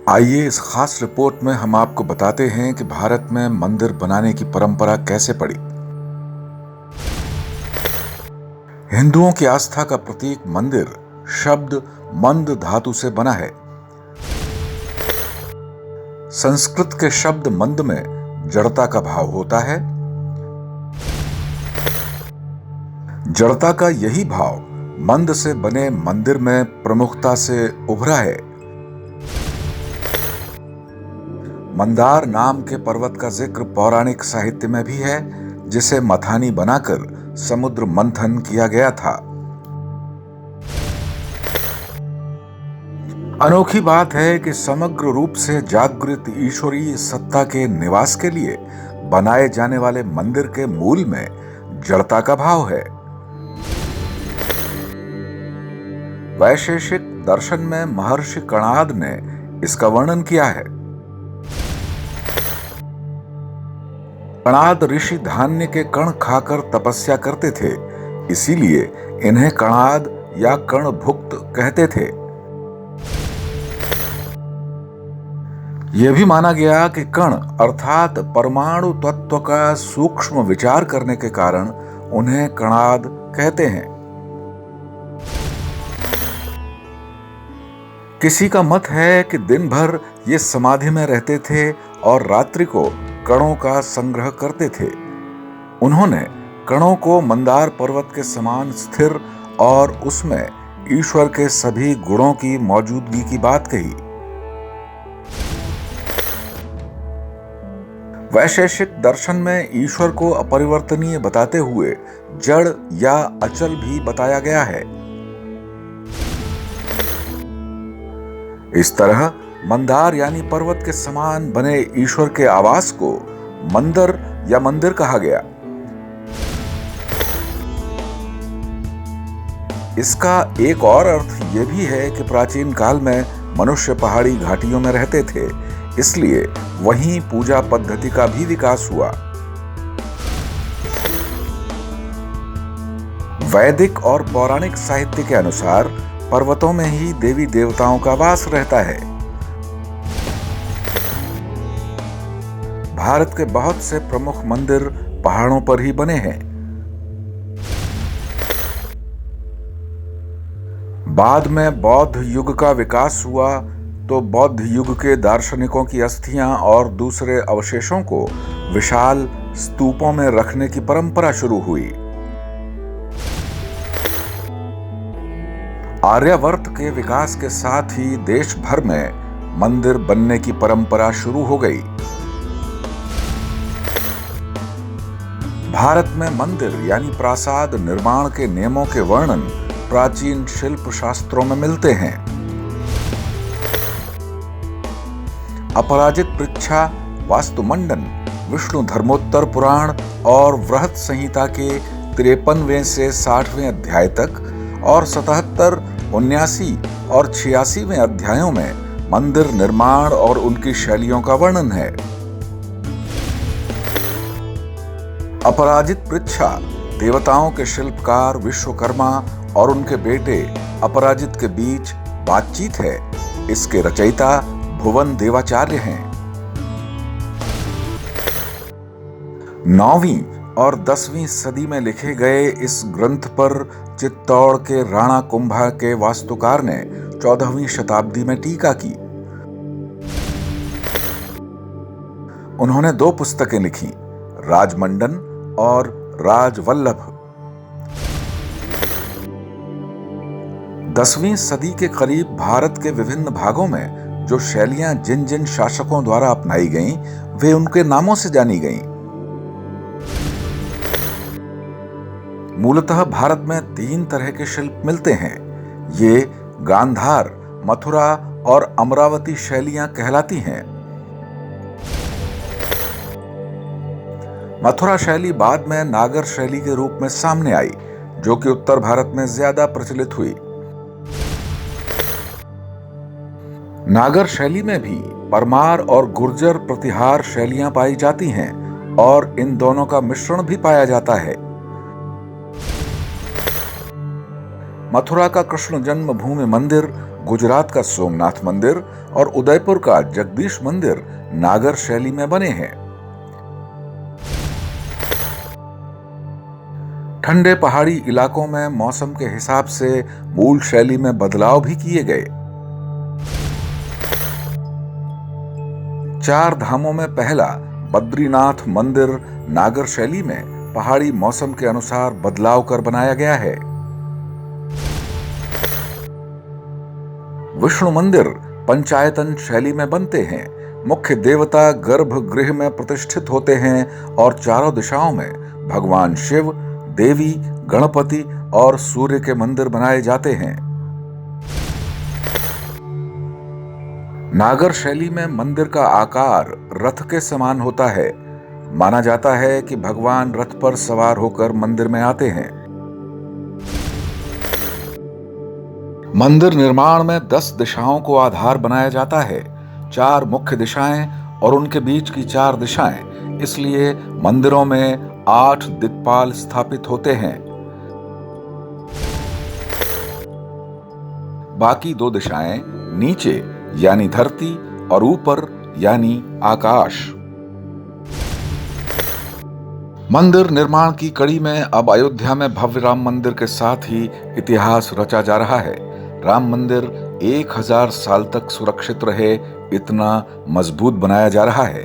आइए इस खास रिपोर्ट में हम आपको बताते हैं कि भारत में मंदिर बनाने की परंपरा कैसे पड़ी। हिंदुओं की आस्था का प्रतीक मंदिर शब्द मंद धातु से बना है। संस्कृत के शब्द मंद में जड़ता का भाव होता है। जड़ता का यही भाव मंद से बने मंदिर में प्रमुखता से उभरा है। मंदार नाम के पर्वत का जिक्र पौराणिक साहित्य में भी है, जिसे मथानी बनाकर समुद्र मंथन किया गया था। अनोखी बात है कि समग्र रूप से जागृत ईश्वरीय सत्ता के निवास के लिए बनाए जाने वाले मंदिर के मूल में जड़ता का भाव है। वैशेषिक दर्शन में महर्षि कणाद ने इसका वर्णन किया है। कणाद ऋषि धान्य के कण खाकर तपस्या करते थे, इसीलिए इन्हें कणाद या कणभुक्त कहते थे। यह भी माना गया कि कण अर्थात परमाणु तत्व का सूक्ष्म विचार करने के कारण उन्हें कणाद कहते हैं। किसी का मत है कि दिन भर ये समाधि में रहते थे और रात्रि को कणों का संग्रह करते थे। उन्होंने कणों को मंदार पर्वत के समान स्थिर और उसमें ईश्वर के सभी गुणों की मौजूदगी की बात कही। वैशेषिक दर्शन में ईश्वर को अपरिवर्तनीय बताते हुए जड़ या अचल भी बताया गया है। इस तरह मंदार यानी पर्वत के समान बने ईश्वर के आवास को मंदिर या मंदिर कहा गया। इसका एक और अर्थ यह भी है कि प्राचीन काल में मनुष्य पहाड़ी घाटियों में रहते थे, इसलिए वहीं पूजा पद्धति का भी विकास हुआ। वैदिक और पौराणिक साहित्य के अनुसार पर्वतों में ही देवी देवताओं का वास रहता है। भारत के बहुत से प्रमुख मंदिर पहाड़ों पर ही बने हैं। बाद में बौद्ध युग का विकास हुआ तो बौद्ध युग के दार्शनिकों की अस्थियां और दूसरे अवशेषों को विशाल स्तूपों में रखने की परंपरा शुरू हुई। आर्यावर्त के विकास के साथ ही देश भर में मंदिर बनने की परंपरा शुरू हो गई। भारत में मंदिर यानी प्रासाद निर्माण के नियमों के वर्णन प्राचीन शिल्प शास्त्रों में मिलते हैं। अपराजित पृच्छा, वास्तुमंडन, विष्णु धर्मोत्तर पुराण और वृहत संहिता के 53वें से 60वें अध्याय तक और 77, 79 और 86वें अध्यायों में मंदिर निर्माण और उनकी शैलियों का वर्णन है। अपराजित पृच्छा देवताओं के शिल्पकार विश्वकर्मा और उनके बेटे अपराजित के बीच बातचीत है। इसके रचयिता भुवन देवाचार्य हैं। 9वीं और 10वीं सदी में लिखे गए इस ग्रंथ पर चित्तौड़ के राणा कुंभा के वास्तुकार ने 14वीं शताब्दी में टीका की। उन्होंने 2 पुस्तकें लिखी, राजमंडन और राजवल्लभ। 10वीं सदी के करीब भारत के विभिन्न भागों में जो शैलियां जिन जिन शासकों द्वारा अपनाई गईं, वे उनके नामों से जानी गईं। मूलतः भारत में 3 तरह के शिल्प मिलते हैं। ये गांधार, मथुरा और अमरावती शैलियां कहलाती हैं। मथुरा शैली बाद में नागर शैली के रूप में सामने आई, जो कि उत्तर भारत में ज्यादा प्रचलित हुई। नागर शैली में भी परमार और गुर्जर प्रतिहार शैलियां पाई जाती हैं और इन दोनों का मिश्रण भी पाया जाता है। मथुरा का कृष्ण जन्मभूमि मंदिर गुजरात का सोमनाथ मंदिर और उदयपुर का जगदीश मंदिर नागर शैली में बने हैं। ठंडे पहाड़ी इलाकों में मौसम के हिसाब से मूल शैली में बदलाव भी किए गए। चार धामों में पहला बद्रीनाथ मंदिर नागर शैली में पहाड़ी मौसम के अनुसार बदलाव कर बनाया गया है। विष्णु मंदिर पंचायतन शैली में बनते हैं। मुख्य देवता गर्भगृह में प्रतिष्ठित होते हैं और चारों दिशाओं में भगवान शिव, देवी, गणपति और सूर्य के मंदिर बनाए जाते हैं। नागर शैली में मंदिर का आकार रथ के समान होता है। माना जाता है कि भगवान रथ पर सवार होकर मंदिर में आते हैं। मंदिर निर्माण में 10 दिशाओं को आधार बनाया जाता है। 4 मुख्य दिशाएं और उनके बीच की 4 दिशाएं, इसलिए मंदिरों में 8 दिक्पाल स्थापित होते हैं। बाकी 2 दिशाएं नीचे यानी धरती और ऊपर यानी आकाश। मंदिर निर्माण की कड़ी में अब अयोध्या में भव्य राम मंदिर के साथ ही इतिहास रचा जा रहा है। राम मंदिर 1000 साल तक सुरक्षित रहे, इतना मजबूत बनाया जा रहा है।